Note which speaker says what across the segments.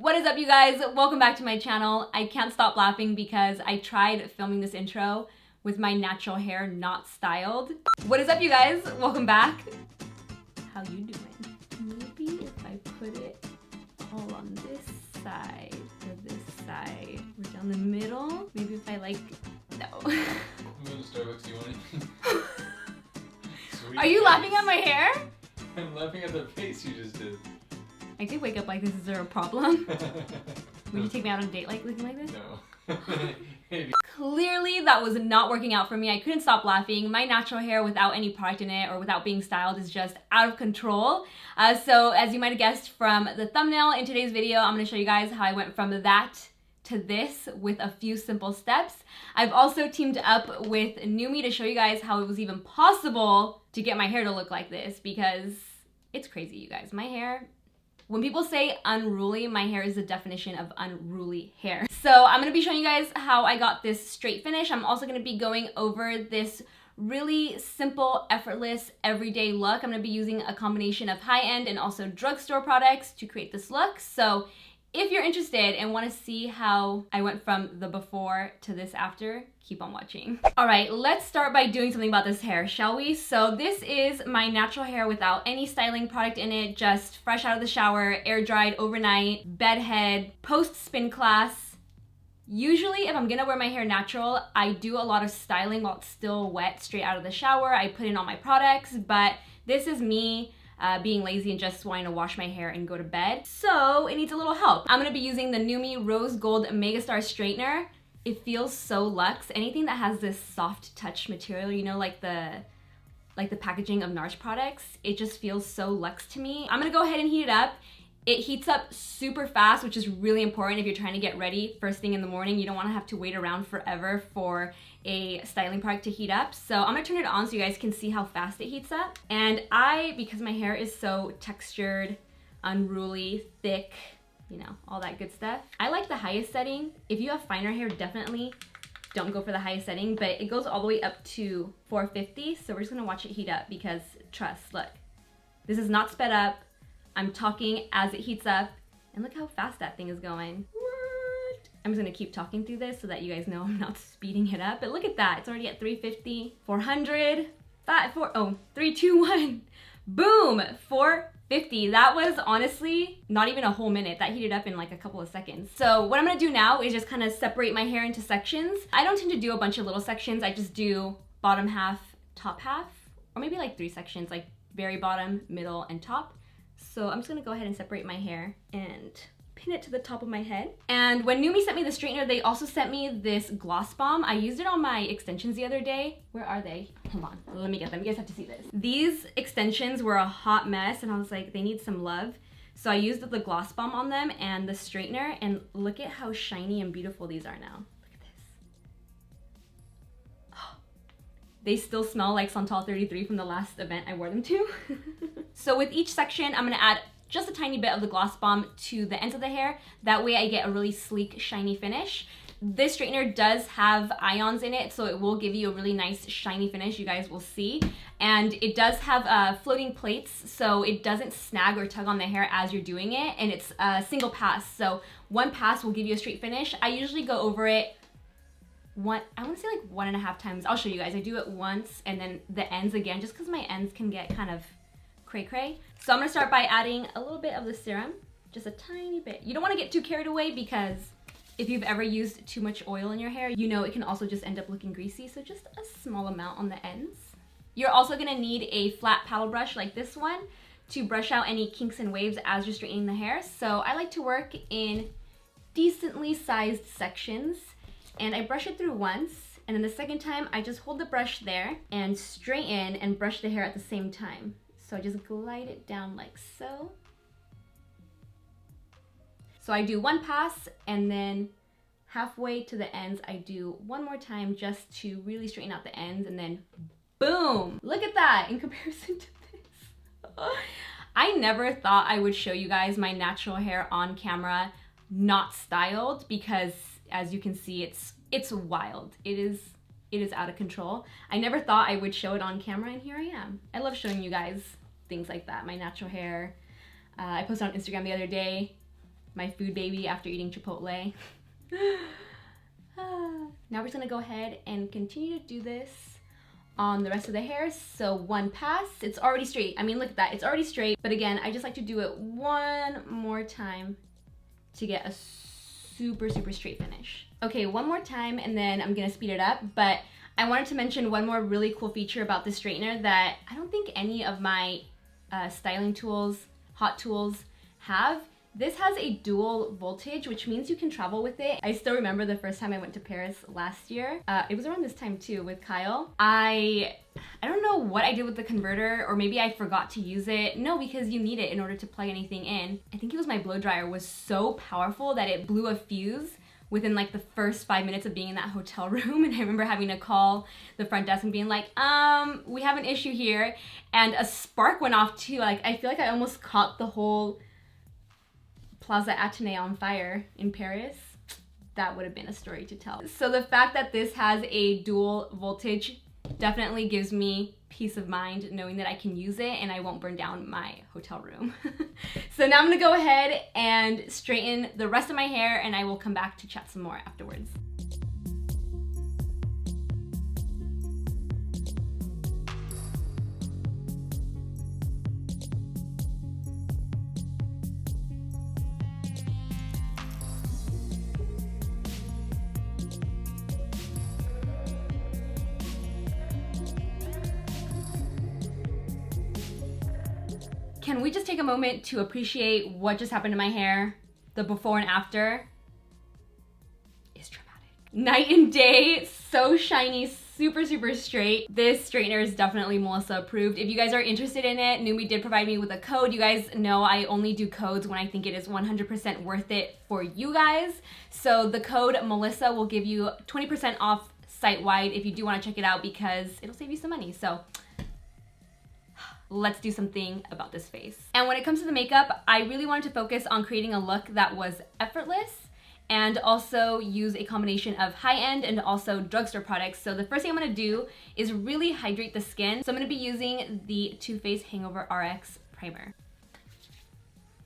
Speaker 1: What is up, you guys? Welcome back to my channel. I can't stop laughing because I tried filming this intro with my natural hair not styled. What is up, you guys? Welcome back. How you doing? Maybe if I put it all on this side or this side or down the middle. Maybe if I like, no.
Speaker 2: I'm going to Starbucks, do you want anything?
Speaker 1: Are you laughing at my hair?
Speaker 2: I'm laughing at the face you just did.
Speaker 1: I did wake up like this. Is there a problem? Would you take me out on a date like looking like this?
Speaker 2: No.
Speaker 1: Clearly that was not working out for me. I couldn't stop laughing. My natural hair without any product in it or without being styled is just out of control. So as you might have guessed from the thumbnail, in today's video, I'm going to show you guys how I went from that to this with a few simple steps. I've also teamed up with NUME to show you guys how it was even possible to get my hair to look like this, because it's crazy, you guys. My hair, when people say unruly, my hair is the definition of unruly hair. So I'm gonna be showing you guys how I got this straight finish. I'm also gonna be going over this really simple, effortless, everyday look. I'm gonna be using a combination of high-end and also drugstore products to create this look. So if you're interested and want to see how I went from the before to this after, keep on watching. All right, let's start by doing something about this hair, shall we? So this is my natural hair without any styling product in it, just fresh out of the shower, air dried overnight, bed head, post spin class. Usually if I'm gonna wear my hair natural, I do a lot of styling while it's still wet straight out of the shower. I put in all my products, but this is me being lazy and just wanting to wash my hair and go to bed. So it needs a little help. I'm gonna be using the NUME Rose Gold Megastar Straightener. It feels so luxe. Anything that has this soft touch material, you know, like the packaging of NARS products, it just feels so luxe to me. I'm gonna go ahead and heat it up. It heats up super fast, which is really important if you're trying to get ready first thing in the morning. You don't wanna have to wait around forever for a styling product to heat up. So I'm gonna turn it on so you guys can see how fast it heats up. And because my hair is so textured, unruly, thick, you know, all that good stuff, I like the highest setting. If you have finer hair, definitely don't go for the highest setting, but it goes all the way up to 450. So we're just gonna watch it heat up because trust, look, this is not sped up. I'm talking as it heats up, and look how fast that thing is going. What? I'm just gonna keep talking through this so that you guys know I'm not speeding it up, but look at that. It's already at 350, 400, 3, 2, 1. Boom, 450. That was honestly not even a whole minute. That heated up in like a couple of seconds. So what I'm gonna do now is just kind of separate my hair into sections. I don't tend to do a bunch of little sections. I just do bottom half, top half, or maybe like 3 sections, like very bottom, middle, and top. So I'm just gonna go ahead and separate my hair and pin it to the top of my head. And when NUME sent me the straightener, they also sent me this gloss balm. I used it on my extensions the other day. Where are they? Hold on, let me get them. You guys have to see this. These extensions were a hot mess and I was like, they need some love. So I used the gloss balm on them and the straightener, and look at how shiny and beautiful these are now. Look at this. Oh, they still smell like Santal 33 from the last event I wore them to. So with each section, I'm gonna add just a tiny bit of the gloss balm to the ends of the hair. That way I get a really sleek, shiny finish. This straightener does have ions in it, so it will give you a really nice, shiny finish, you guys will see. And it does have floating plates, so it doesn't snag or tug on the hair as you're doing it, and it's a single pass. So one pass will give you a straight finish. I usually go over it I want to say like 1.5 times. I'll show you guys. I do it once and then the ends again, just because my ends can get kind of cray-cray. So I'm gonna start by adding a little bit of the serum, just a tiny bit. You don't wanna get too carried away because if you've ever used too much oil in your hair, you know it can also just end up looking greasy, so just a small amount on the ends. You're also gonna need a flat paddle brush like this one to brush out any kinks and waves as you're straightening the hair. So I like to work in decently sized sections, and I brush it through once, and then the second time I just hold the brush there and straighten and brush the hair at the same time. So I just glide it down like so. So I do one pass, and then halfway to the ends, I do one more time just to really straighten out the ends, and then boom! Look at that in comparison to this. I never thought I would show you guys my natural hair on camera not styled, because as you can see, it's wild. It is out of control. I never thought I would show it on camera, and here I am. I love showing you guys things like that, my natural hair. I posted on Instagram the other day. my food baby after eating Chipotle. Now we're just gonna go ahead and continue to do this on the rest of the hair. So one pass, it's already straight. I mean, look at that, it's already straight. But again, I just like to do it one more time to get a super, super straight finish. Okay, one more time and then I'm gonna speed it up. But I wanted to mention one more really cool feature about this straightener that I don't think any of my styling tools, hot tools have. This has a dual voltage, which means you can travel with it. I still remember the first time I went to Paris last year. It was around this time too with Kyle. I don't know what I did with the converter, or maybe I forgot to use it. No, because you need it in order to plug anything in. I think it was my blow dryer was so powerful that it blew a fuse within like the first 5 minutes of being in that hotel room. And I remember having to call the front desk and being like, we have an issue here. And a spark went off too. Like, I feel like I almost caught the whole Plaza Athénée on fire in Paris. That would have been a story to tell. So the fact that this has a dual voltage definitely gives me peace of mind knowing that I can use it and I won't burn down my hotel room. So now I'm gonna go ahead and straighten the rest of my hair and I will come back to chat some more afterwards. Can we just take a moment to appreciate what just happened to my hair? The before and after is dramatic. Night and day, so shiny, super, super straight. This straightener is definitely Melissa approved. If you guys are interested in it, NUME did provide me with a code. You guys know I only do codes when I think it is 100% worth it for you guys. So the code Melissa will give you 20% off site-wide if you do want to check it out because it'll save you some money. So let's do something about this face. And when it comes to the makeup, I really wanted to focus on creating a look that was effortless and also use a combination of high-end and also drugstore products. So the first thing I'm gonna do is really hydrate the skin. So I'm gonna be using the Too Faced Hangover RX Primer.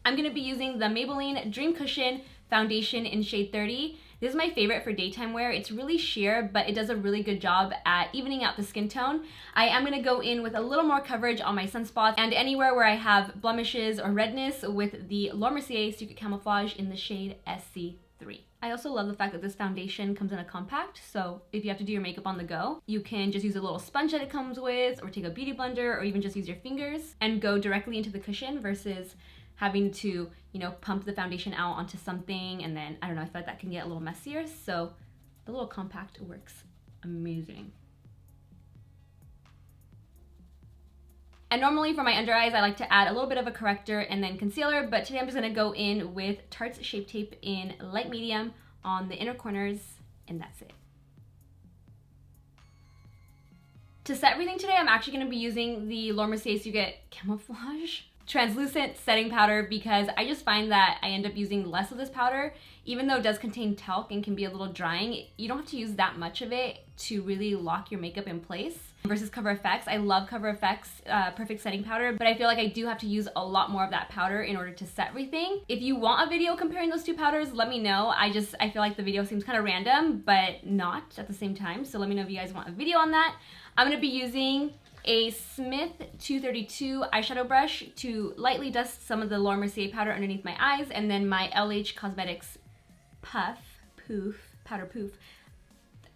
Speaker 1: I'm gonna be using the Maybelline Dream Cushion Foundation in shade 30. This is my favorite for daytime wear. It's really sheer, but it does a really good job at evening out the skin tone. I am gonna go in with a little more coverage on my sunspots and anywhere where I have blemishes or redness with the Mercier Secret Camouflage in the shade SC3. I also love the fact that this foundation comes in a compact, so if you have to do your makeup on the go, you can just use a little sponge that it comes with, or take a beauty blender, or even just use your fingers and go directly into the cushion versus having to, you know, pump the foundation out onto something, and then, I don't know, I feel like that can get a little messier, so the little compact works amazing. And normally for my under eyes, I like to add a little bit of a corrector and then concealer, but today I'm just gonna go in with Tarte's Shape Tape in light medium on the inner corners, and that's it. To set everything today, I'm actually gonna be using the Mercier Secret Camouflage translucent setting powder because I just find that I end up using less of this powder. Even though it does contain talc and can be a little drying, you don't have to use that much of it to really lock your makeup in place. Versus Cover FX, I love Cover FX Perfect Setting Powder, but I feel like I do have to use a lot more of that powder in order to set everything. If you want a video comparing those two powders, let me know. I feel like the video seems kind of random, but not at the same time. So let me know if you guys want a video on that. I'm gonna be using a Smith 232 eyeshadow brush to lightly dust some of the Laura Mercier powder underneath my eyes, and then my LH Cosmetics powder poof.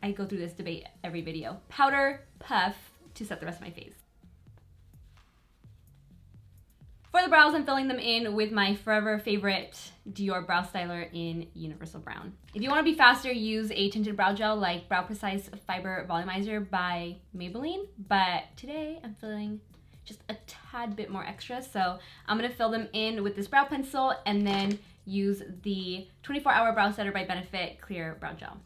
Speaker 1: I go through this debate every video. Powder puff to set the rest of my face. For the brows, I'm filling them in with my forever favorite Dior Brow Styler in Universal Brown. If you want to be faster, use a tinted brow gel like Brow Precise Fiber Volumizer by Maybelline, but today I'm feeling just a tad bit more extra, so I'm going to fill them in with this brow pencil and then use the 24-Hour Brow Setter by Benefit Clear Brow Gel.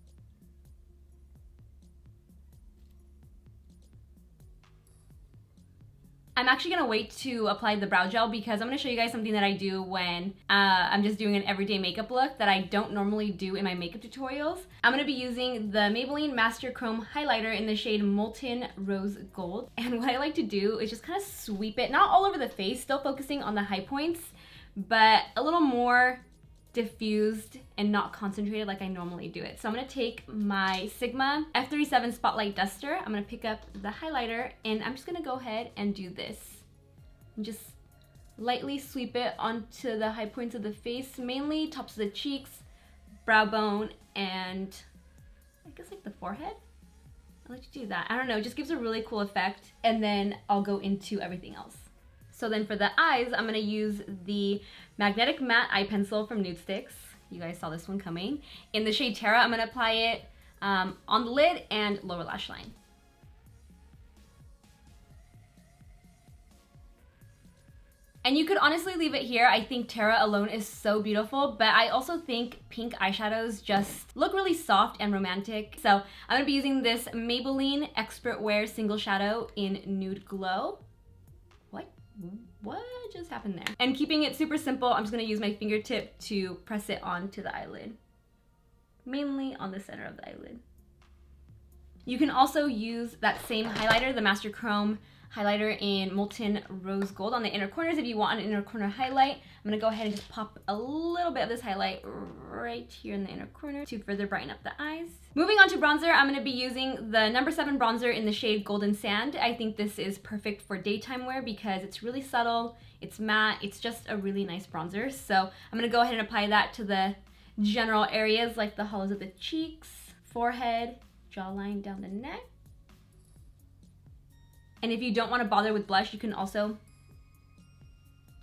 Speaker 1: I'm actually gonna wait to apply the brow gel because I'm gonna show you guys something that I do when I'm just doing an everyday makeup look that I don't normally do in my makeup tutorials. I'm gonna be using the Maybelline Master Chrome Highlighter in the shade Molten Rose Gold. And what I like to do is just kind of sweep it, not all over the face, still focusing on the high points, but a little more diffused and not concentrated like I normally do it. So I'm gonna take my Sigma F37 Spotlight Duster. I'm gonna pick up the highlighter and I'm just gonna go ahead and do this. And just lightly sweep it onto the high points of the face, mainly tops of the cheeks, brow bone, and I guess like the forehead. I like to do that. I don't know, it just gives a really cool effect. And then I'll go into everything else. So then for the eyes, I'm gonna use the Magnetic Matte Eye Pencil from NUDESTIX. You guys saw this one coming. In the shade Terra, I'm gonna apply it on the lid and lower lash line. And you could honestly leave it here. I think Terra alone is so beautiful, but I also think pink eyeshadows just look really soft and romantic. So I'm gonna be using this Maybelline Expert Wear Single Shadow in Nude Glow. What just happened there? And keeping it super simple, I'm just gonna use my fingertip to press it onto the eyelid. Mainly on the center of the eyelid. You can also use that same highlighter, the Master Chrome highlighter in Molten Rose Gold on the inner corners if you want an inner corner highlight. I'm gonna go ahead and just pop a little bit of this highlight right here in the inner corner to further brighten up the eyes. Moving on to bronzer, I'm gonna be using the No. 7 bronzer in the shade Golden Sand. I think this is perfect for daytime wear because it's really subtle, it's matte, it's just a really nice bronzer. So I'm gonna go ahead and apply that to the general areas like the hollows of the cheeks, forehead, jawline, down the neck. And if you don't want to bother with blush, you can also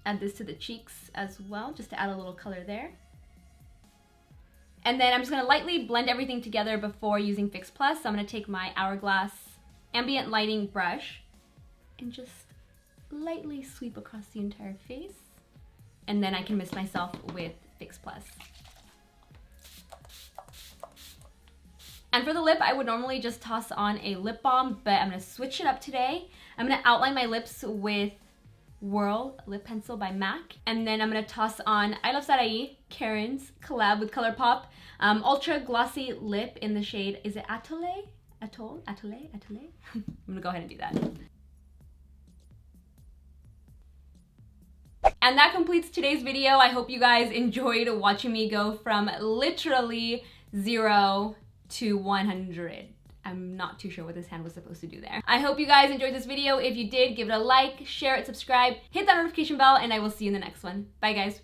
Speaker 1: add this to the cheeks as well, just to add a little color there. And then I'm just going to lightly blend everything together before using Fix Plus. So I'm going to take my Hourglass Ambient Lighting brush and just lightly sweep across the entire face. And then I can mist myself with Fix Plus. And for the lip, I would normally just toss on a lip balm, but I'm gonna switch it up today. I'm gonna outline my lips with WHIRL Lip Pencil by MAC. And then I'm gonna toss on ILUVSARAHI, Karen's collab with ColourPop, Ultra Glossy Lip in the shade, is it ATOLE? ATOLE? I'm gonna go ahead and do that. And that completes today's video. I hope you guys enjoyed watching me go from literally 0 to 100. I'm not too sure what this hand was supposed to do there. I hope you guys enjoyed this video. If you did, give it a like, share it, subscribe, hit that notification bell, and I will see you in the next one. Bye guys.